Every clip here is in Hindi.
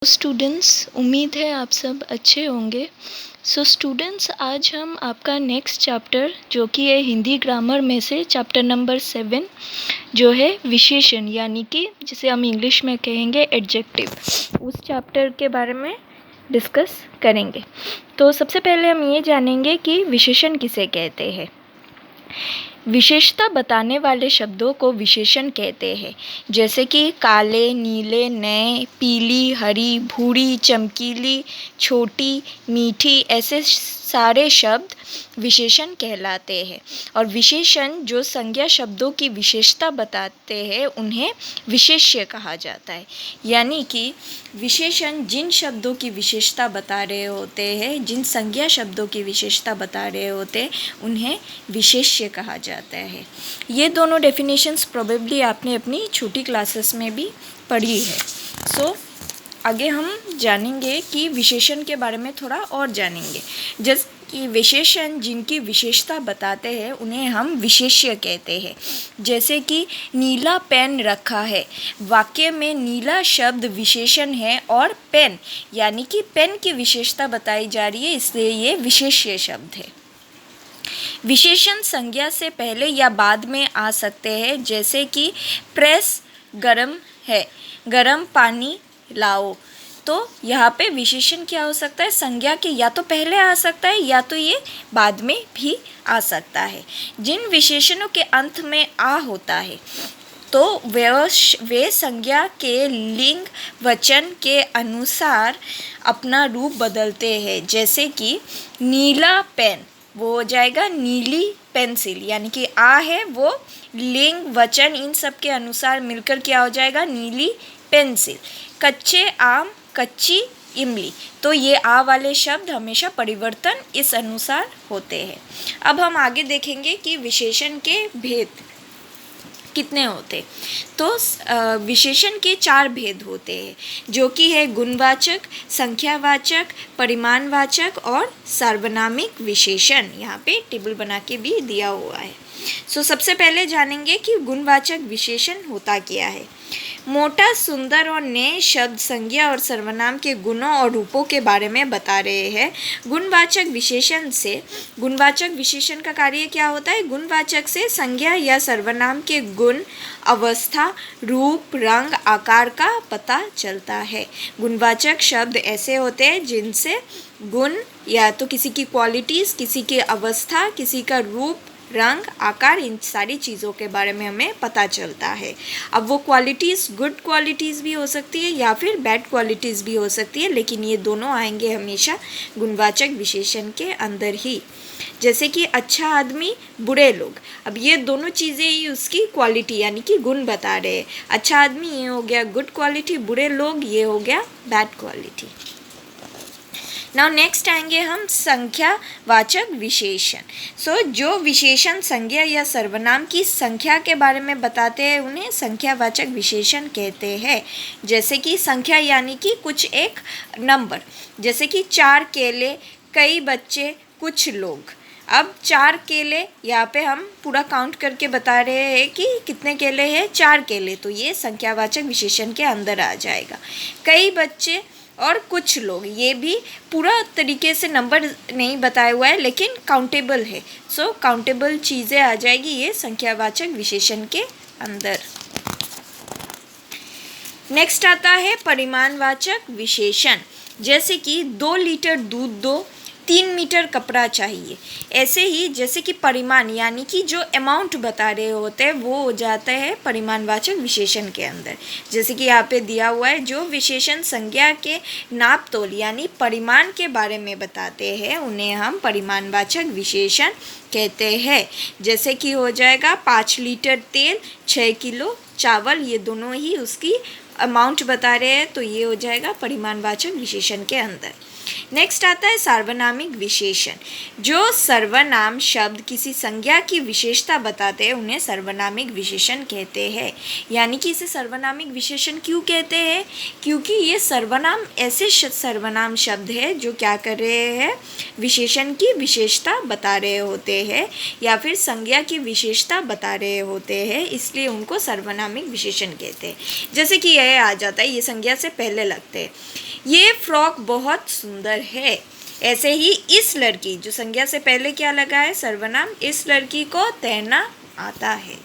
स्टूडेंट्स, उम्मीद है आप सब अच्छे होंगे। स्टूडेंट्स, आज हम आपका नेक्स्ट चैप्टर जो कि है हिंदी ग्रामर में से चैप्टर नंबर 7 जो है विशेषण, यानी कि जिसे हम इंग्लिश में कहेंगे एडजेक्टिव, उस चैप्टर के बारे में डिस्कस करेंगे। तो सबसे पहले हम ये जानेंगे कि विशेषण किसे कहते हैं। विशेषता बताने वाले शब्दों को विशेषण कहते हैं, जैसे कि काले, नीले, नए, पीली, हरी, भूरी, चमकीली, छोटी, मीठी, ऐसे सारे शब्द विशेषण कहलाते हैं। और विशेषण जो संज्ञा शब्दों की विशेषता बताते हैं उन्हें विशेष्य कहा जाता है। यानी कि विशेषण जिन शब्दों की विशेषता बता रहे होते हैं, जिन संज्ञा शब्दों की विशेषता बता रहे होते हैं, उन्हें विशेष्य कहा जाता है। ये दोनों डेफिनेशंस प्रोबेबली आपने अपनी छोटी क्लासेस में भी पढ़ी है। आगे हम जानेंगे कि विशेषण के बारे में थोड़ा और जानेंगे। जैसे कि विशेषण जिनकी विशेषता बताते हैं उन्हें हम विशेष्य कहते हैं। जैसे कि नीला पेन रखा है, वाक्य में नीला शब्द विशेषण है और पेन यानी कि पेन की विशेषता बताई जा रही है, इसलिए ये विशेष्य शब्द है। विशेषण संज्ञा से पहले या बाद में आ सकते हैं, जैसे कि प्रेस गर्म है, गर्म पानी लाओ। तो यहाँ पे विशेषण क्या हो सकता है, संज्ञा के या तो पहले आ सकता है या तो ये बाद में भी आ सकता है। जिन विशेषणों के अंत में आ होता है तो वे संज्ञा के लिंग वचन के अनुसार अपना रूप बदलते हैं। जैसे कि नीला पेन, वो हो जाएगा नीली पेंसिल, यानी कि आ है वो लिंग वचन इन सब के अनुसार मिलकर क्या हो जाएगा, नीली पेंसिल। कच्चे आम, कच्ची इमली, तो ये आ वाले शब्द हमेशा परिवर्तन इस अनुसार होते हैं। अब हम आगे देखेंगे कि विशेषण के भेद कितने होते। तो विशेषण के 4 भेद होते हैं, जो कि है गुणवाचक, संख्यावाचक, परिमाणवाचक और सार्वनामिक विशेषण। यहाँ पे टेबल बना के भी दिया हुआ है। सबसे पहले जानेंगे कि गुणवाचक विशेषण होता क्या है। मोटा, सुंदर और नए शब्द संज्ञा और सर्वनाम के गुणों और रूपों के बारे में बता रहे हैं। गुणवाचक विशेषण का कार्य क्या होता है, गुणवाचक से संज्ञा या सर्वनाम के गुण, अवस्था, रूप, रंग, आकार का पता चलता है। गुणवाचक शब्द ऐसे होते हैं जिनसे गुण या तो किसी की क्वालिटीज़, किसी की अवस्था, किसी का रूप, रंग, आकार, इन सारी चीज़ों के बारे में हमें पता चलता है। अब वो क्वालिटीज़ गुड क्वालिटीज़ भी हो सकती है या फिर बैड क्वालिटीज़ भी हो सकती है, लेकिन ये दोनों आएंगे हमेशा गुणवाचक विशेषण के अंदर ही। जैसे कि अच्छा आदमी, बुरे लोग, अब ये दोनों चीज़ें ही उसकी क्वालिटी यानी कि गुण बता रहे हैं। अच्छा आदमी ये हो गया गुड क्वालिटी, बुरे लोग ये हो गया बैड क्वालिटी। नाउ नेक्स्ट आएंगे हम संख्यावाचक विशेषण। जो विशेषण संज्ञा या सर्वनाम की संख्या के बारे में बताते हैं उन्हें संख्यावाचक विशेषण कहते हैं। जैसे कि संख्या यानी कि कुछ एक नंबर, जैसे कि 4 केले, कई बच्चे, कुछ लोग। अब 4 केले, यहाँ पे हम पूरा काउंट करके बता रहे हैं कि कितने केले हैं, 4 केले, तो ये संख्यावाचक विशेषण के अंदर आ जाएगा। कई बच्चे और कुछ लोग, ये भी पूरा तरीके से नंबर नहीं बताया हुआ है लेकिन काउंटेबल है। काउंटेबल चीज़ें आ जाएगी ये संख्यावाचक विशेषण के अंदर। नेक्स्ट आता है परिमाणवाचक विशेषण। जैसे कि 2 लीटर दूध दो, 3 मीटर कपड़ा चाहिए। ऐसे ही जैसे कि परिमाण यानी कि जो अमाउंट बता रहे होते हैं वो हो जाता है परिमाणवाचक विशेषण के अंदर। जैसे कि यहाँ पे दिया हुआ है, जो विशेषण संज्ञा के नाप तोल यानी परिमाण के बारे में बताते हैं उन्हें हम परिमाणवाचक विशेषण कहते हैं। जैसे कि हो जाएगा 5 लीटर तेल, 6 किलो चावल, ये दोनों ही उसकी अमाउंट बता रहे हैं, तो ये हो जाएगा परिमाणवाचक विशेषण के अंदर। नेक्स्ट आता है सार्वनामिक विशेषण। जो सर्वनाम शब्द किसी संज्ञा की विशेषता बताते हैं उन्हें सर्वनामिक विशेषण कहते हैं। यानी कि इसे सर्वनामिक विशेषण क्यों कहते हैं, क्योंकि ये सर्वनाम ऐसे सर्वनाम शब्द है जो क्या कर रहे हैं, विशेषण की विशेषता बता रहे होते हैं या फिर संज्ञा की विशेषता बता रहे होते हैं, इसलिए उनको सर्वनामिक विशेषण कहते हैं। जैसे कि आ जाता है, ये संज्ञा से पहले लगते हैं। ये फ्रॉक बहुत सुंदर है। ऐसे ही इस लड़की, जो संज्ञा से पहले क्या लगा है, सर्वनाम, इस लड़की को तैरना आता है।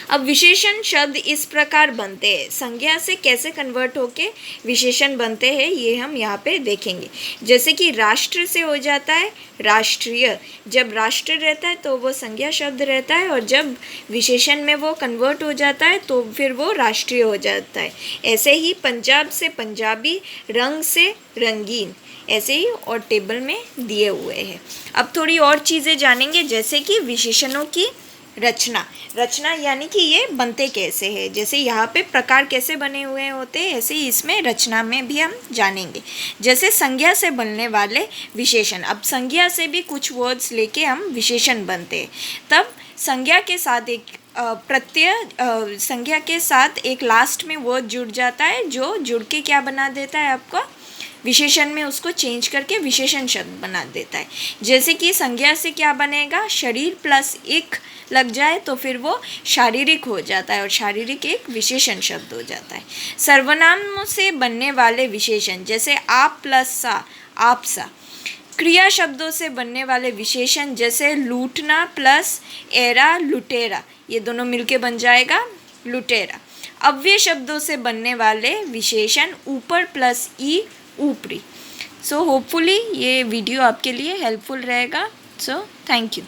अब विशेषण शब्द इस प्रकार बनते हैं, संज्ञा से कैसे कन्वर्ट होके विशेषण बनते हैं ये हम यहाँ पे देखेंगे। जैसे कि राष्ट्र से हो जाता है राष्ट्रीय, जब राष्ट्र रहता है तो वो संज्ञा शब्द रहता है, और जब विशेषण में वो कन्वर्ट हो जाता है तो फिर वो राष्ट्रीय हो जाता है। ऐसे ही पंजाब से पंजाबी, रंग से रंगीन, ऐसे ही और टेबल में दिए हुए हैं। अब थोड़ी और चीज़ें जानेंगे, जैसे कि विशेषणों की रचना। रचना यानी कि ये बनते कैसे हैं, जैसे यहाँ पे प्रकार कैसे बने हुए होते हैं, ऐसे ही इसमें रचना में भी हम जानेंगे। जैसे संज्ञा से बनने वाले विशेषण, अब संज्ञा से भी कुछ वर्ड्स लेके हम विशेषण बनते हैं। तब संज्ञा के साथ एक प्रत्यय, संज्ञा के साथ एक लास्ट में वर्ड जुड़ जाता है, जो जुड़ के क्या बना देता है आपको, विशेषण में उसको चेंज करके विशेषण शब्द बना देता है। जैसे कि संज्ञा से क्या बनेगा, शरीर प्लस एक लग जाए तो फिर वो शारीरिक हो जाता है, और शारीरिक एक विशेषण शब्द हो जाता है। सर्वनाम से बनने वाले विशेषण, जैसे आप प्लस सा, आपसा। क्रिया शब्दों से बनने वाले विशेषण, जैसे लूटना प्लस एरा, लुटेरा, ये दोनों मिलके बन जाएगा लुटेरा। अव्यय शब्दों से बनने वाले विशेषण, ऊपर प्लस ई, ऊपरी। सो होपफुली ये वीडियो आपके लिए हेल्पफुल रहेगा। So thank you.